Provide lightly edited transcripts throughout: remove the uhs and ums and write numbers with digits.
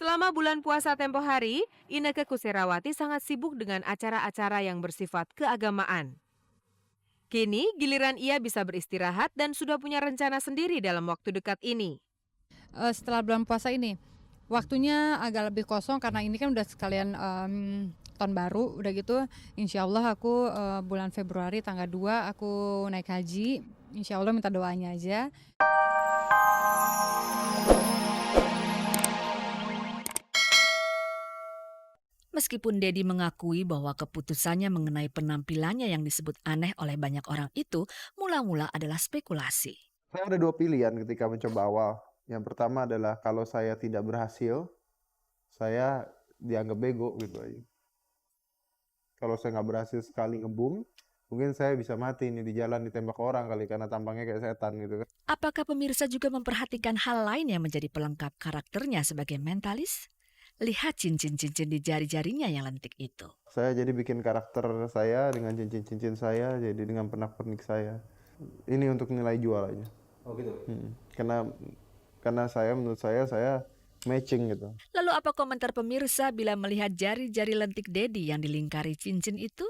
Selama bulan puasa tempo hari, Inneke Koesherawati sangat sibuk dengan acara-acara yang bersifat keagamaan. Kini, giliran ia bisa beristirahat dan sudah punya rencana sendiri dalam waktu dekat ini. Setelah bulan puasa ini, waktunya agak lebih kosong karena ini kan udah sekalian, tahun baru, udah gitu insyaallah aku, bulan Februari tanggal 2 aku naik haji, insyaallah minta doanya aja. Meskipun Dedi mengakui bahwa keputusannya mengenai penampilannya yang disebut aneh oleh banyak orang itu mula-mula adalah spekulasi. Saya ada dua pilihan ketika mencoba awal. Yang pertama adalah kalau saya tidak berhasil, saya dianggap bego gitu aja. Kalau saya nggak berhasil sekali ngebum, mungkin saya bisa mati nih di jalan ditembak orang kali karena tampangnya kayak setan gitu kan. Apakah pemirsa juga memperhatikan hal lain yang menjadi pelengkap karakternya sebagai mentalis? Lihat cincin-cincin di jari-jarinya yang lentik itu. Saya jadi bikin karakter saya dengan cincin-cincin saya, jadi dengan pernak-pernik saya. Ini untuk nilai jual aja. Oh gitu. Karena menurut saya matching gitu. Lalu apa komentar pemirsa bila melihat jari-jari lentik Dedi yang dilingkari cincin itu?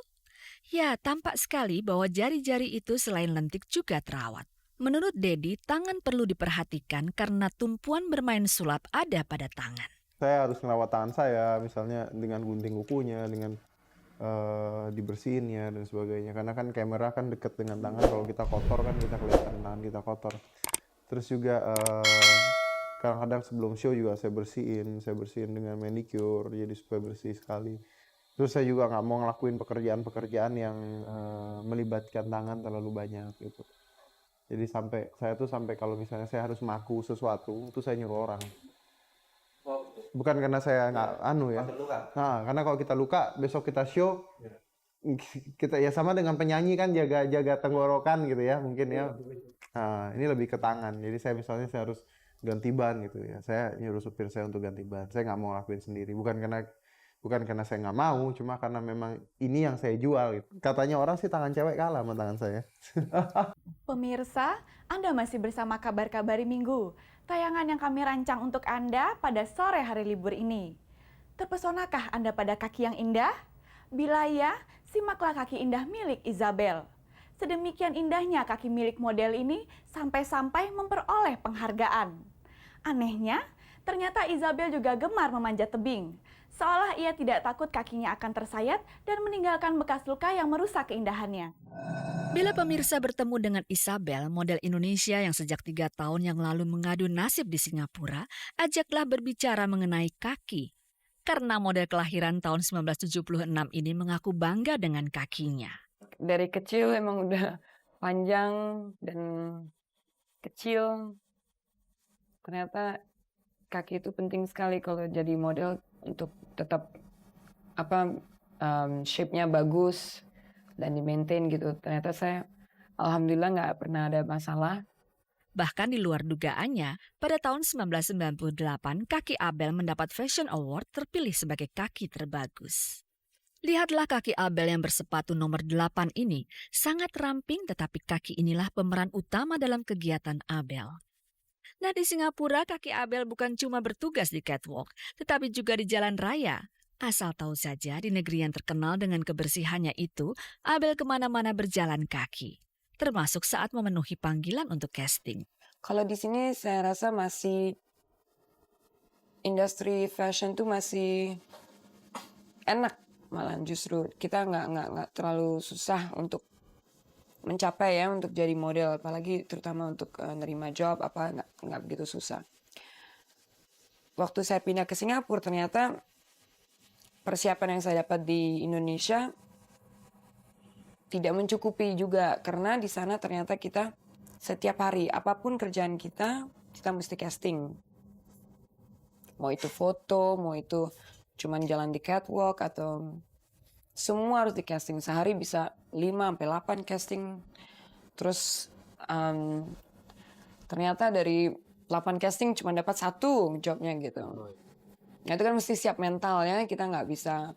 Ya, tampak sekali bahwa jari-jari itu selain lentik juga terawat. Menurut Dedi, tangan perlu diperhatikan karena tumpuan bermain sulap ada pada tangan. Saya harus ngerawat tangan saya, misalnya dengan gunting kukunya, dengan dibersihinnya dan sebagainya. Karena kan kamera kan deket dengan tangan, kalau kita kotor kan kita kelihatan tangan kita kotor. Terus juga kadang-kadang sebelum show juga saya bersihin dengan manicure, jadi supaya bersih sekali. Terus saya juga nggak mau ngelakuin pekerjaan-pekerjaan yang melibatkan tangan terlalu banyak gitu. Jadi sampai kalau misalnya saya harus maku sesuatu, itu saya nyuruh orang. Bukan karena saya nggak ya. Nah, karena kalau kita luka, besok kita show, kita ya sama dengan penyanyi kan jaga tenggorokan gitu ya, mungkin ya. Nah, ini lebih ke tangan. Jadi saya harus ganti ban gitu ya. Saya nyuruh supir saya untuk ganti ban. Saya nggak mau ngelakuin sendiri. Bukan karena saya nggak mau, cuma karena memang ini yang saya jual gitu. Katanya orang sih tangan cewek kalah sama tangan saya. Pemirsa, Anda masih bersama Kabar-Kabari Minggu, tayangan yang kami rancang untuk Anda pada sore hari libur ini. Terpesonakah Anda pada kaki yang indah? Bila ya, simaklah kaki indah milik Isabel. Sedemikian indahnya kaki milik model ini sampai-sampai memperoleh penghargaan. Anehnya, ternyata Isabel juga gemar memanjat tebing. Seolah ia tidak takut kakinya akan tersayat dan meninggalkan bekas luka yang merusak keindahannya. Bila pemirsa bertemu dengan Isabel, model Indonesia yang sejak 3 tahun yang lalu mengadu nasib di Singapura, ajaklah berbicara mengenai kaki. Karena model kelahiran tahun 1976 ini mengaku bangga dengan kakinya. Dari kecil emang udah panjang dan kecil. Ternyata kaki itu penting sekali kalau jadi model untuk tetap shape-nya bagus dan di-maintain gitu. Ternyata saya alhamdulillah nggak pernah ada masalah. Bahkan di luar dugaannya, pada tahun 1998 kaki Abel mendapat Fashion Award terpilih sebagai kaki terbagus. Lihatlah kaki Abel yang bersepatu nomor 8 ini, sangat ramping tetapi kaki inilah pemeran utama dalam kegiatan Abel. Nah, di Singapura kaki Abel bukan cuma bertugas di catwalk, tetapi juga di jalan raya. Asal tahu saja di negeri yang terkenal dengan kebersihannya itu, Abel kemana-mana berjalan kaki. Termasuk saat memenuhi panggilan untuk casting. Kalau di sini saya rasa masih industri fashion tuh masih enak, malah justru kita nggak terlalu susah untuk mencapai ya untuk jadi model, apalagi terutama untuk nerima job nggak begitu susah. Waktu saya pindah ke Singapura ternyata persiapan yang saya dapat di Indonesia tidak mencukupi juga karena di sana ternyata kita setiap hari apapun kerjaan kita mesti casting. Mau itu foto, mau itu cuman jalan di catwalk atau semua harus di casting. Sehari bisa 5-8 casting. Terus ternyata dari 8 casting cuma dapat 1 jobnya gitu. Nah, itu kan mesti siap mentalnya, kita nggak bisa.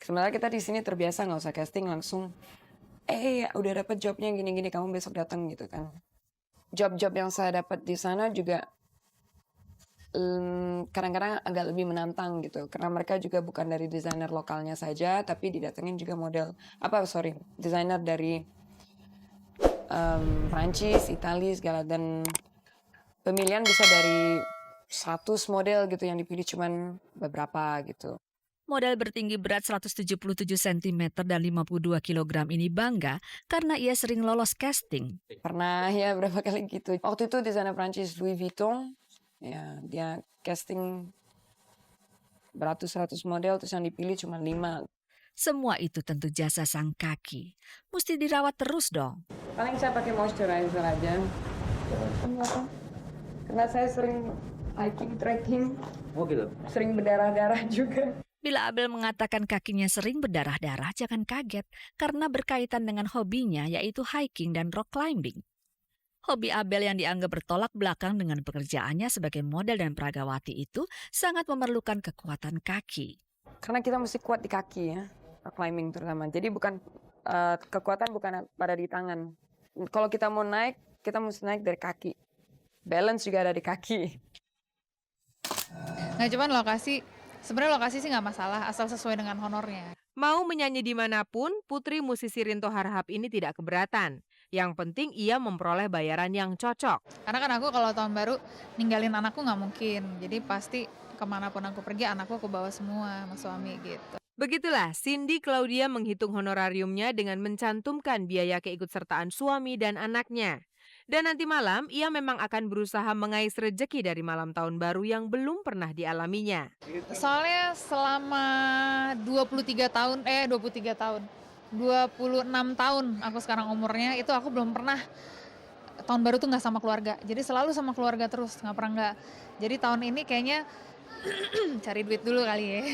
Sementara kita di sini terbiasa nggak usah casting langsung. Udah dapat jobnya gini-gini, kamu besok datang gitu kan. Job-job yang saya dapat di sana juga kadang-kadang agak lebih menantang gitu, karena mereka juga bukan dari desainer lokalnya saja, tapi didatengin juga desainer dari Prancis, Italia segala, dan pemilihan bisa dari 100 model gitu yang dipilih cuman beberapa gitu. Model bertinggi berat 177 cm dan 52 kg ini bangga karena ia sering lolos casting. Pernah ya berapa kali gitu. Waktu itu desainer Prancis Louis Vuitton, ya dia casting beratus-ratus model, terus yang dipilih cuma 5. Semua itu tentu jasa sang kaki. Mesti dirawat terus dong. Paling saya pakai moisturizer aja. Karena saya sering hiking, trekking. Oh gitu. Sering berdarah-darah juga. Bila Abel mengatakan kakinya sering berdarah-darah, jangan kaget karena berkaitan dengan hobinya yaitu hiking dan rock climbing. Hobi Abel yang dianggap bertolak belakang dengan pekerjaannya sebagai model dan peragawati itu sangat memerlukan kekuatan kaki. Karena kita mesti kuat di kaki ya, rock climbing terutama. Jadi kekuatan bukan pada di tangan. Kalau kita mau naik, kita mesti naik dari kaki. Balance juga ada di kaki. Nah cuman sebenarnya lokasi sih nggak masalah asal sesuai dengan honornya. Mau menyanyi dimanapun, putri musisi Rinto Harahap ini tidak keberatan. Yang penting ia memperoleh bayaran yang cocok. Karena kan aku kalau tahun baru ninggalin anakku nggak mungkin. Jadi pasti kemanapun aku pergi anakku aku bawa semua sama suami gitu. Begitulah Cindy Claudia menghitung honorariumnya dengan mencantumkan biaya keikutsertaan suami dan anaknya. Dan nanti malam ia memang akan berusaha mengais rejeki dari malam tahun baru yang belum pernah dialaminya. Soalnya selama 26 tahun aku sekarang umurnya, itu aku belum pernah tahun baru tuh nggak sama keluarga. Jadi selalu sama keluarga terus, nggak pernah nggak. Jadi tahun ini kayaknya cari duit dulu kali ya.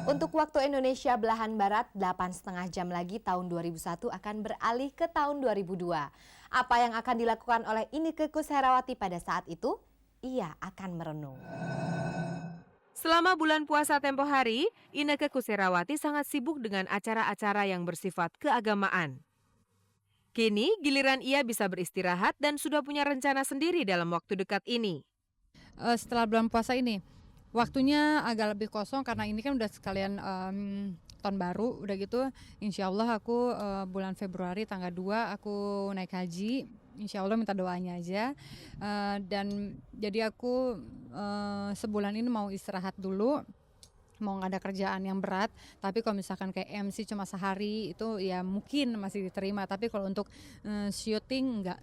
Untuk waktu Indonesia belahan barat, 8,5 jam lagi tahun 2001 akan beralih ke tahun 2002. Apa yang akan dilakukan oleh Inneke Koesherawati pada saat itu? Ia akan merenung. Selama bulan puasa tempo hari, Inneke Koesherawati sangat sibuk dengan acara-acara yang bersifat keagamaan. Kini giliran ia bisa beristirahat dan sudah punya rencana sendiri dalam waktu dekat ini. Setelah bulan puasa ini, waktunya agak lebih kosong karena ini kan udah sekalian tahun baru, udah gitu insya Allah aku bulan Februari tanggal 2 aku naik haji, insya Allah minta doanya aja. Dan jadi aku sebulan ini mau istirahat dulu, mau nggak ada kerjaan yang berat, tapi kalau misalkan kayak MC cuma sehari itu ya mungkin masih diterima, tapi kalau untuk syuting enggak.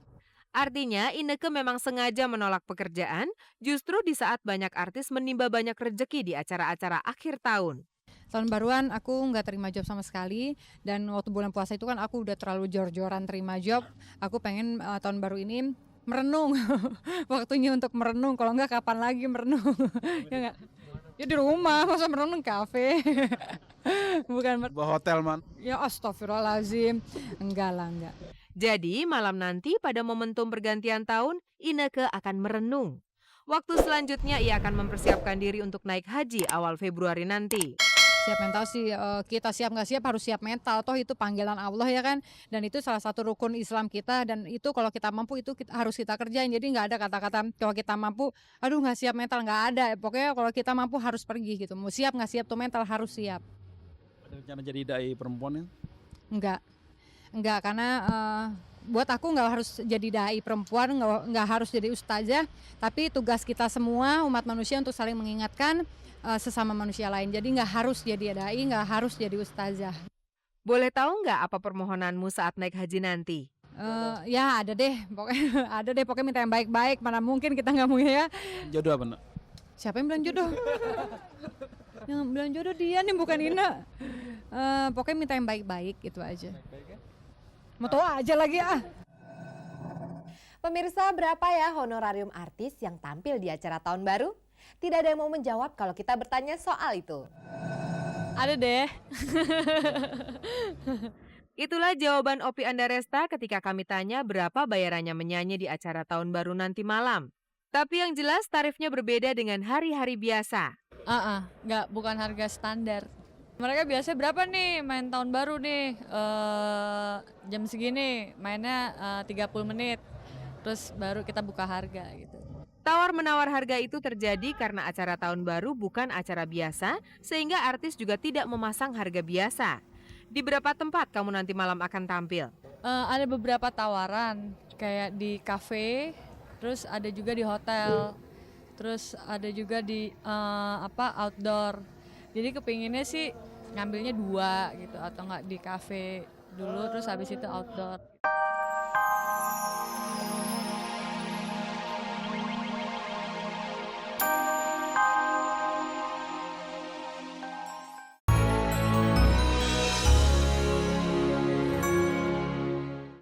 Artinya Inneke memang sengaja menolak pekerjaan justru di saat banyak artis menimba banyak rejeki di acara-acara akhir tahun. Tahun baruan aku nggak terima job sama sekali, dan waktu bulan puasa itu kan aku udah terlalu jor-joran terima job. Aku pengen tahun baru ini merenung. Waktunya untuk merenung, kalau nggak kapan lagi merenung. Ya nggak? Ya di rumah, masa merenung kafe. Bukan Bawa hotel man. ya astagfirullahaladzim. Enggak lah, enggak. Jadi malam nanti pada momentum pergantian tahun, Inneke akan merenung. Waktu selanjutnya ia akan mempersiapkan diri untuk naik haji awal Februari nanti. Siap mental sih, kita siap nggak siap harus siap mental, toh itu panggilan Allah ya kan, dan itu salah satu rukun Islam kita, dan itu kalau kita mampu itu harus kita kerjain. Jadi nggak ada kata-kata kalau kita mampu aduh nggak siap mental, nggak ada. Pokoknya kalau kita mampu harus pergi gitu, mau siap nggak siap tuh mental harus siap. Ada rencana jadi dai perempuan ya? Enggak, karena buat aku nggak harus jadi dai perempuan, nggak harus jadi ustazah, tapi tugas kita semua umat manusia untuk saling mengingatkan sesama manusia lain. Jadi nggak harus jadi dai, nggak harus jadi ustazah. Boleh tahu nggak apa permohonanmu saat naik haji nanti? Ya ada deh, pokoknya minta yang baik-baik. Mana mungkin kita nggak mau ya. Jodoh apa nak? Siapa yang bilang jodoh? Yang bilang jodoh dia nih, bukan Ina. Pokoknya minta yang baik-baik gitu aja. Mau tahu aja lagi ah. Pemirsa, berapa ya honorarium artis yang tampil di acara tahun baru? Tidak ada yang mau menjawab kalau kita bertanya soal itu. Ada deh. Itulah jawaban Opi Andaresta ketika kami tanya berapa bayarannya menyanyi di acara tahun baru nanti malam. Tapi yang jelas tarifnya berbeda dengan hari-hari biasa. Bukan harga standar. Mereka biasanya berapa nih main tahun baru nih, jam segini mainnya 30 menit, terus baru kita buka harga gitu. Tawar-menawar harga itu terjadi karena acara tahun baru bukan acara biasa, sehingga artis juga tidak memasang harga biasa. Di berapa tempat kamu nanti malam akan tampil? Ada beberapa tawaran kayak di kafe, terus ada juga di hotel, terus ada juga di outdoor. Jadi kepinginnya sih ngambilnya 2 gitu, atau enggak di kafe dulu terus habis itu outdoor.